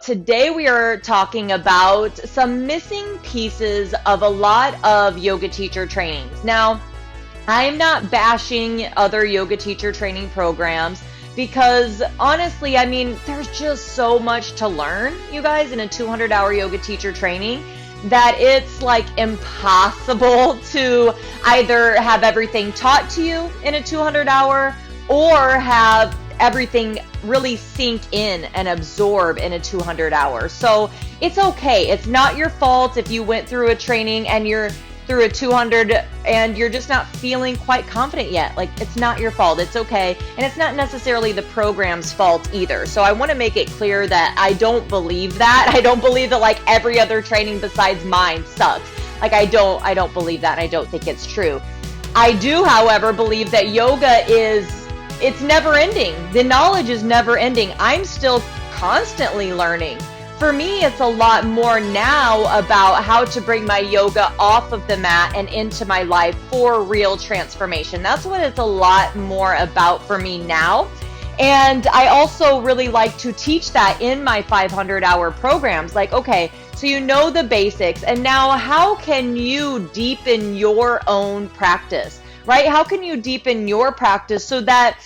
today we are talking about some missing pieces of a lot of yoga teacher trainings. Now, I'm not bashing other yoga teacher training programs because honestly, I mean, there's just so much to learn, you guys, in a 200-hour yoga teacher training that it's like impossible to either have everything taught to you in a 200-hour or have everything really sink in and absorb in a 200-hour. So it's okay. It's not your fault if you went through a training and you're through a 200 and you're just not feeling quite confident yet. Like, it's not your fault. It's okay. And it's not necessarily the program's fault either. So I want to make it clear that I don't believe that. I don't believe that like every other training besides mine sucks. Like, I don't believe that, and I don't think it's true. I do, however, believe that yoga it's never ending. The knowledge is never ending. I'm still constantly learning. For me, it's a lot more now about how to bring my yoga off of the mat and into my life for real transformation. That's what it's a lot more about for me now. And I also really like to teach that in my 500-hour programs. Like, okay, so you know the basics, and now how can you deepen your own practice, right? How can you deepen your practice so that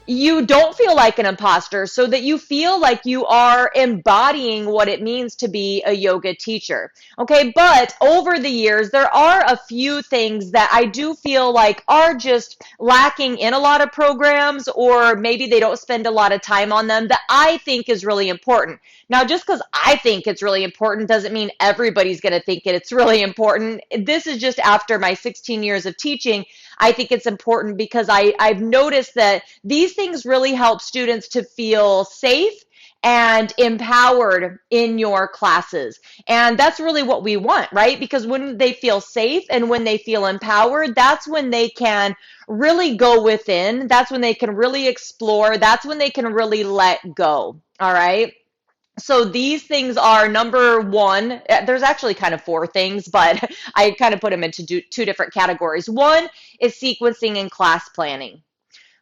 you don't feel like an imposter, so that you feel like you are embodying what it means to be a yoga teacher? Okay, but over the years, there are a few things that I do feel like are just lacking in a lot of programs, or maybe they don't spend a lot of time on them, that I think is really important. Now, just because I think it's really important doesn't mean everybody's going to think it's really important. This is just after my 16 years of teaching. I think it's important because I've noticed that these things really help students to feel safe and empowered in your classes. And that's really what we want, right? Because when they feel safe and when they feel empowered, that's when they can really go within. That's when they can really explore. That's when they can really let go. All right. So these things are, number one, there's actually kind of four things, but I kind of put them into two different categories. One is sequencing and class planning.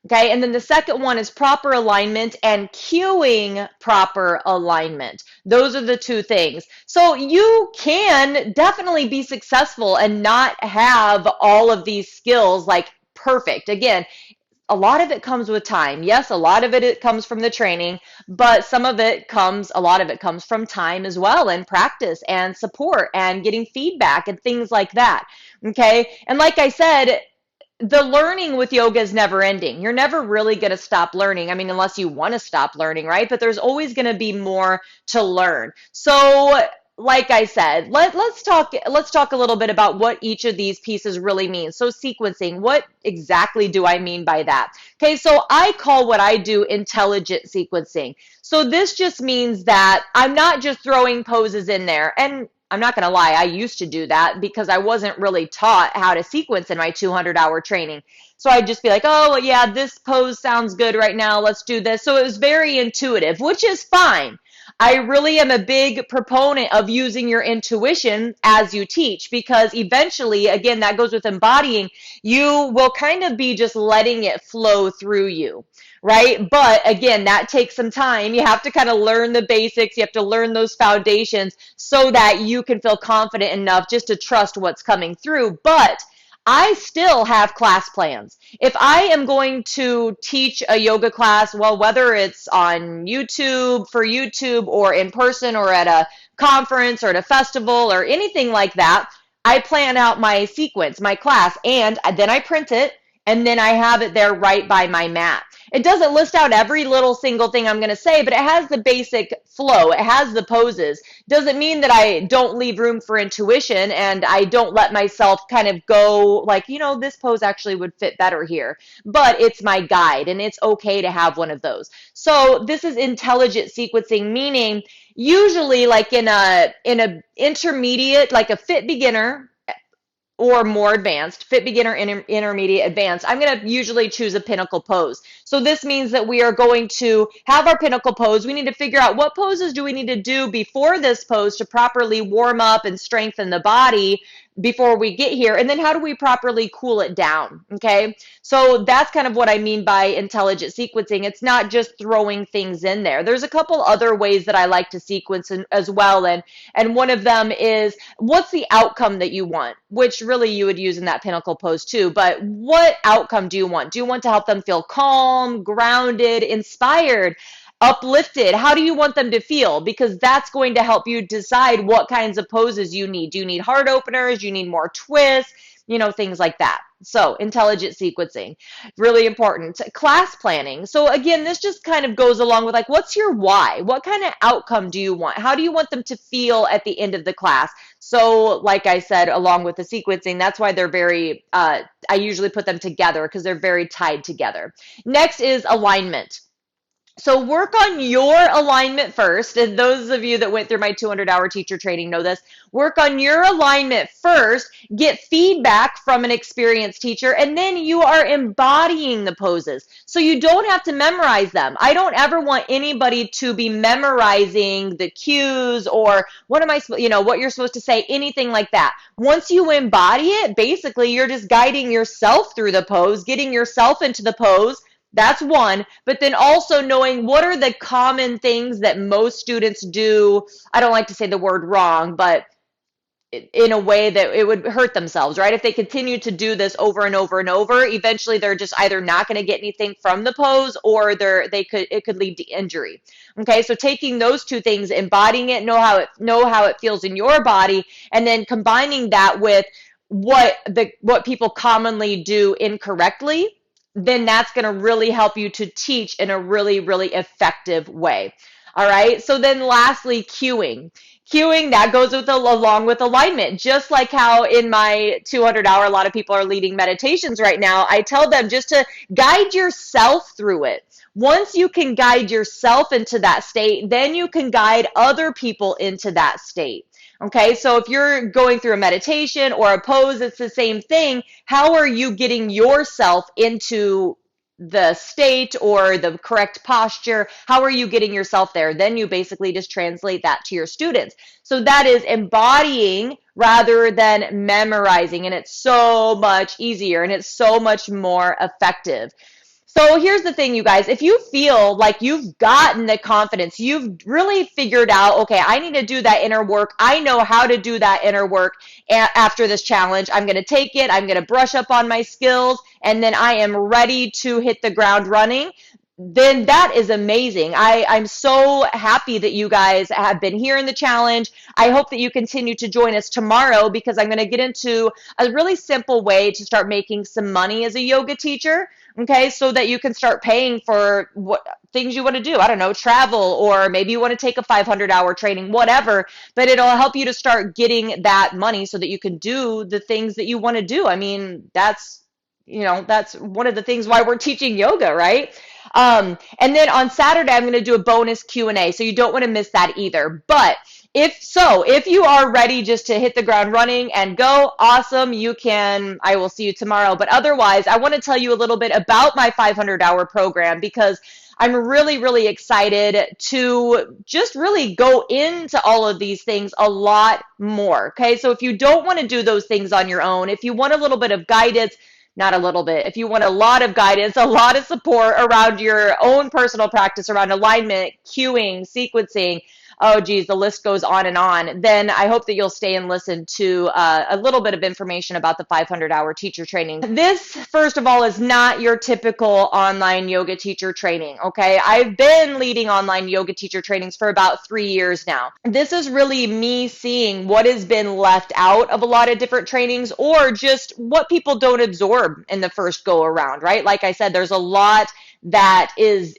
Okay, and then the second one is proper alignment and cueing proper alignment. Those are the two things. So you can definitely be successful and not have all of these skills like perfect. Again, a lot of it comes with time. Yes, a lot of it comes from the training, but a lot of it comes from time as well, and practice and support and getting feedback and things like that. Okay, and like I said, the learning with yoga is never ending. You're never really going to stop learning. I mean, unless you want to stop learning, right? But there's always going to be more to learn. So like I said, let's talk a little bit about what each of these pieces really means. So sequencing, what exactly do I mean by that? Okay, so I call what I do intelligent sequencing. So this just means that I'm not just throwing poses in there. And I'm not going to lie, I used to do that because I wasn't really taught how to sequence in my 200-hour training. So I'd just be like, oh, yeah, this pose sounds good right now. Let's do this. So it was very intuitive, which is fine. I really am a big proponent of using your intuition as you teach, because eventually, again, that goes with embodying. You will kind of be just letting it flow through you, right? But again, that takes some time. You have to kind of learn the basics. You have to learn those foundations so that you can feel confident enough just to trust what's coming through. But I still have class plans. If I am going to teach a yoga class, well, whether it's on for YouTube or in person or at a conference or at a festival or anything like that, I plan out my sequence, my class, and then I print it, and then I have it there right by my mat. It doesn't list out every little single thing I'm going to say, but it has the basic flow. It has the poses. Doesn't mean that I don't leave room for intuition and I don't let myself kind of go like, this pose actually would fit better here. But it's my guide, and it's okay to have one of those. So this is intelligent sequencing, meaning usually like in a intermediate, like a fit beginner, or more advanced, fit beginner, intermediate, advanced, I'm going to usually choose a pinnacle pose. So this means that we are going to have our pinnacle pose. We need to figure out what poses do we need to do before this pose to properly warm up and strengthen the body before we get here. And then how do we properly cool it down? Okay. So that's kind of what I mean by intelligent sequencing. It's not just throwing things in there. There's a couple other ways that I like to sequence as well. And one of them is, what's the outcome that you want? Which really you would use in that pinnacle pose too. But what outcome do you want? Do you want to help them feel calm, grounded, inspired, uplifted? How do you want them to feel? Because that's going to help you decide what kinds of poses you need. Do you need heart openers? Do you need more twists? Things like that. So intelligent sequencing, really important. Class planning. So again, this just kind of goes along with like, what's your why? What kind of outcome do you want? How do you want them to feel at the end of the class? So like I said, along with the sequencing, that's why they're very, I usually put them together because they're very tied together. Next is alignment. So work on your alignment first. And those of you that went through my 200-hour teacher training know this. Work on your alignment first, get feedback from an experienced teacher, and then you are embodying the poses. So you don't have to memorize them. I don't ever want anybody to be memorizing the cues or what you're supposed to say, anything like that. Once you embody it, basically you're just guiding yourself through the pose, getting yourself into the pose. That's one, but then also knowing what are the common things that most students do. I don't like to say the word wrong, but in a way that it would hurt themselves, right? If they continue to do this over and over and over, eventually they're just either not going to get anything from the pose or it could lead to injury. Okay, so taking those two things, embodying it, know how it feels in your body, and then combining that with what people commonly do incorrectly, then that's going to really help you to teach in a really, really effective way. All right. So then lastly, cueing. Cueing, that goes along with alignment. Just like how in my 200-hour, a lot of people are leading meditations right now. I tell them just to guide yourself through it. Once you can guide yourself into that state, then you can guide other people into that state. Okay, so if you're going through a meditation or a pose, it's the same thing. How are you getting yourself into the state or the correct posture? How are you getting yourself there? Then you basically just translate that to your students. So that is embodying rather than memorizing, and it's so much easier and it's so much more effective. So here's the thing, you guys, if you feel like you've gotten the confidence, you've really figured out, okay, I need to do that inner work. I know how to do that inner work after this challenge. I'm going to take it. I'm going to brush up on my skills, and then I am ready to hit the ground running. Then that is amazing. I'm so happy that you guys have been here in the challenge. I hope that you continue to join us tomorrow because I'm going to get into a really simple way to start making some money as a yoga teacher. Okay, so that you can start paying for what things you want to do. I don't know, travel, or maybe you want to take a 500-hour training, whatever, but it'll help you to start getting that money so that you can do the things that you want to do. I mean, that's one of the things why we're teaching yoga, right? And then on Saturday, I'm going to do a bonus Q&A, so you don't want to miss that either. But if you are ready just to hit the ground running and go, awesome, I will see you tomorrow. But otherwise, I want to tell you a little bit about my 500-hour program because I'm really, really excited to just really go into all of these things a lot more. Okay, so if you don't want to do those things on your own, if you want a little bit of guidance, not a little bit. If you want a lot of guidance, a lot of support around your own personal practice, around alignment, cueing, sequencing, oh geez, the list goes on, then I hope that you'll stay and listen to a little bit of information about the 500-hour teacher training. This, first of all, is not your typical online yoga teacher training, okay? I've been leading online yoga teacher trainings for about 3 years now. This is really me seeing what has been left out of a lot of different trainings or just what people don't absorb in the first go around, right? Like I said, there's a lot that is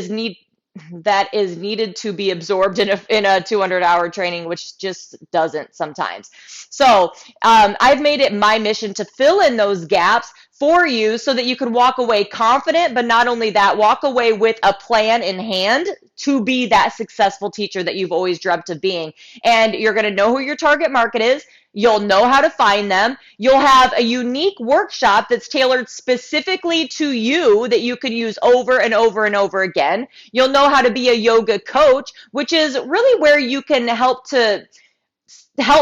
needed to be absorbed in a 200-hour training, which just doesn't sometimes. So I've made it my mission to fill in those gaps for you so that you can walk away confident, but not only that, walk away with a plan in hand to be that successful teacher that you've always dreamt of being. And you're going to know who your target market is. You'll know how to find them. You'll have a unique workshop that's tailored specifically to you that you could use over and over and over again. You'll know how to be a yoga coach, which is really where you can help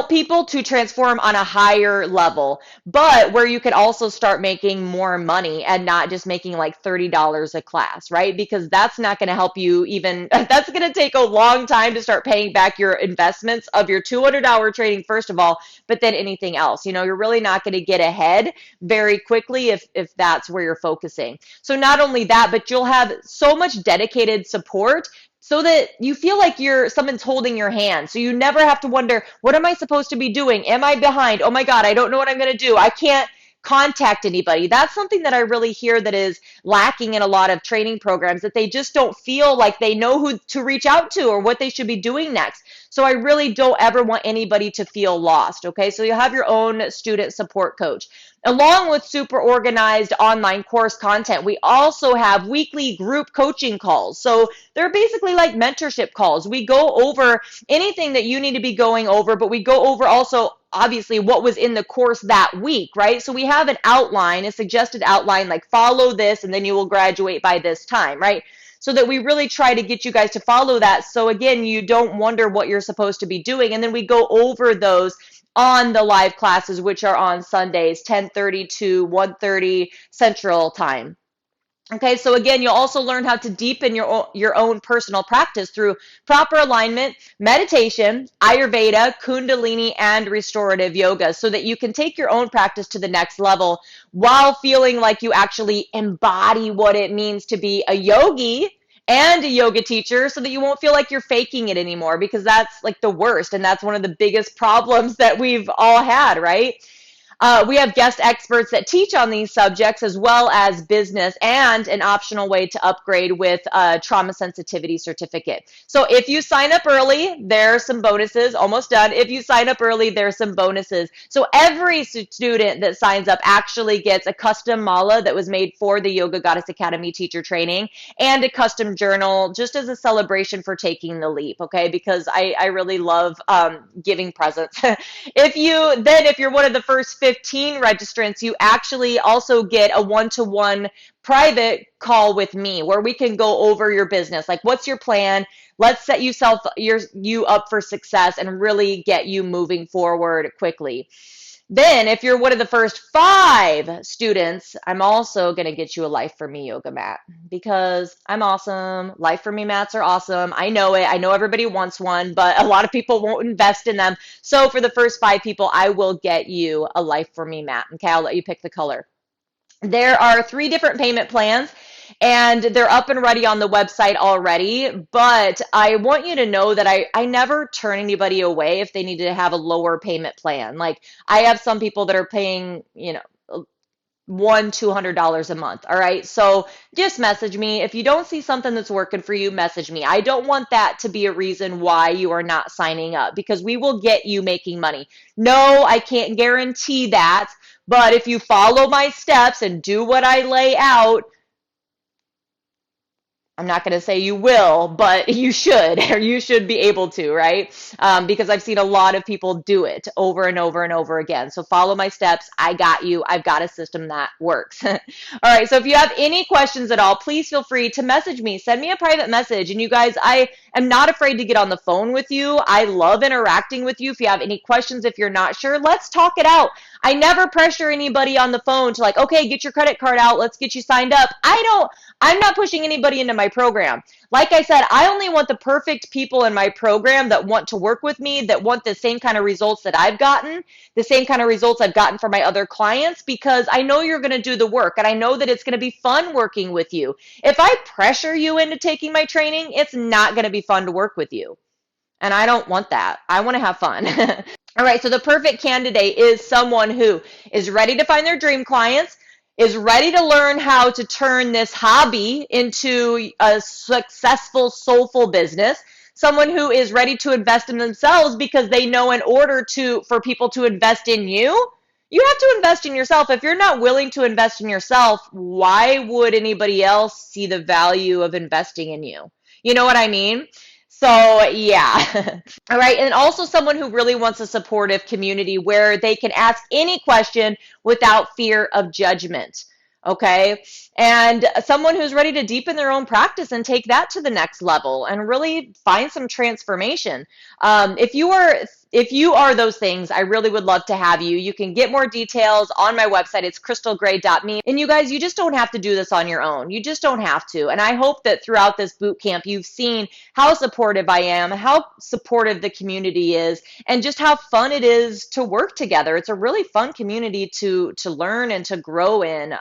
people to transform on a higher level, but where you could also start making more money and not just making like $30 a class, right? Because that's not going to help you even, that's going to take a long time to start paying back your investments of your $200 training, first of all, but then anything else. You're really not going to get ahead very quickly if that's where you're focusing. So not only that, but you'll have so much dedicated support so that you feel like someone's holding your hand. So you never have to wonder, what am I supposed to be doing? Am I behind? Oh my God, I don't know what I'm going to do. I can't contact anybody. That's something that I really hear that is lacking in a lot of training programs, that they just don't feel like they know who to reach out to or what they should be doing next. So I really don't ever want anybody to feel lost. Okay. So you have your own student support coach. Along with super organized online course content, we also have weekly group coaching calls. So they're basically like mentorship calls. We go over anything that you need to be going over, but we go over also obviously what was in the course that week, right? So we have an outline, a suggested outline, like follow this and then you will graduate by this time, right? So that we really try to get you guys to follow that. So again, you don't wonder what you're supposed to be doing. And then we go over those on the live classes, which are on Sundays, 10:30 to 1:30 Central Time. Okay, so again, you'll also learn how to deepen your own personal practice through proper alignment, meditation, Ayurveda, Kundalini, and restorative yoga so that you can take your own practice to the next level while feeling like you actually embody what it means to be a yogi and a yoga teacher, so that you won't feel like you're faking it anymore, because that's like the worst. And that's one of the biggest problems that we've all had, right? We have guest experts that teach on these subjects, as well as business, and an optional way to upgrade with a trauma sensitivity certificate. So if you sign up early, there are some bonuses. Almost done. If you sign up early, there are some bonuses. So every student that signs up actually gets a custom mala that was made for the Yoga Goddess Academy teacher training, and a custom journal, just as a celebration for taking the leap, okay? Because I really love giving presents. If you're one of the first 15 registrants, you actually also get a one-to-one private call with me where we can go over your business. Like, what's your plan? Let's set you up for success and really get you moving forward quickly. Then, if you're one of the first 5 students, I'm also going to get you a Life for Me yoga mat, because I'm awesome. Life for Me mats are awesome. I know it. I know everybody wants one, but a lot of people won't invest in them. So for the first 5 people, I will get you a Life for Me mat. Okay, I'll let you pick the color. There are 3 different payment plans, and they're up and ready on the website already. But I want you to know that I never turn anybody away if they need to have a lower payment plan. Like, I have some people that are paying, $200 a month. All right. So just message me. If you don't see something that's working for you, message me. I don't want that to be a reason why you are not signing up, because we will get you making money. No, I can't guarantee that. But if you follow my steps and do what I lay out, I'm not going to say you will, but you should, or you should be able to, right? Because I've seen a lot of people do it over and over and over again. So follow my steps. I got you. I've got a system that works. All right. So if you have any questions at all, please feel free to message me. Send me a private message. And you guys, I am not afraid to get on the phone with you. I love interacting with you. If you have any questions, if you're not sure, let's talk it out. I never pressure anybody on the phone to, like, okay, get your credit card out. Let's get you signed up. I'm not pushing anybody into my program. Like I said, I only want the perfect people in my program that want to work with me, that want the same kind of results that I've gotten, the same kind of results I've gotten for my other clients, because I know you're going to do the work, and I know that it's going to be fun working with you. If I pressure you into taking my training, it's not going to be fun to work with you. And I don't want that. I want to have fun. All right, so the perfect candidate is someone who is ready to find their dream clients, is ready to learn how to turn this hobby into a successful, soulful business, someone who is ready to invest in themselves, because they know in order for people to invest in you, you have to invest in yourself. If you're not willing to invest in yourself, why would anybody else see the value of investing in you? You know what I mean? So, yeah. All right. And also someone who really wants a supportive community where they can ask any question without fear of judgment. Okay. And someone who's ready to deepen their own practice and take that to the next level and really find some transformation. If you are those things, I really would love to have you. You can get more details on my website. It's crystalgray.me. And you guys, you just don't have to do this on your own. You just don't have to. And I hope that throughout this boot camp, you've seen how supportive I am, how supportive the community is, and just how fun it is to work together. It's a really fun community to learn and to grow in.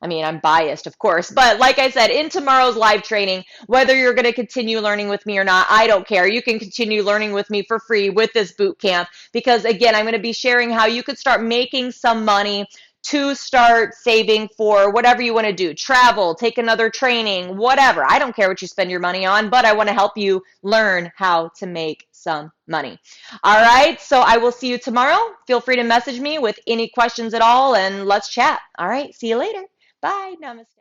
I mean, I'm biased, of course, but like I said, in tomorrow's live training, whether you're going to continue learning with me or not, I don't care. You can continue learning with me for free with this boot camp because, again, I'm going to be sharing how you could start making some money to start saving for whatever you want to do, travel, take another training, whatever. I don't care what you spend your money on, but I want to help you learn how to make some money. All right, so I will see you tomorrow. Feel free to message me with any questions at all, and let's chat. All right, see you later. Bye. Namaste.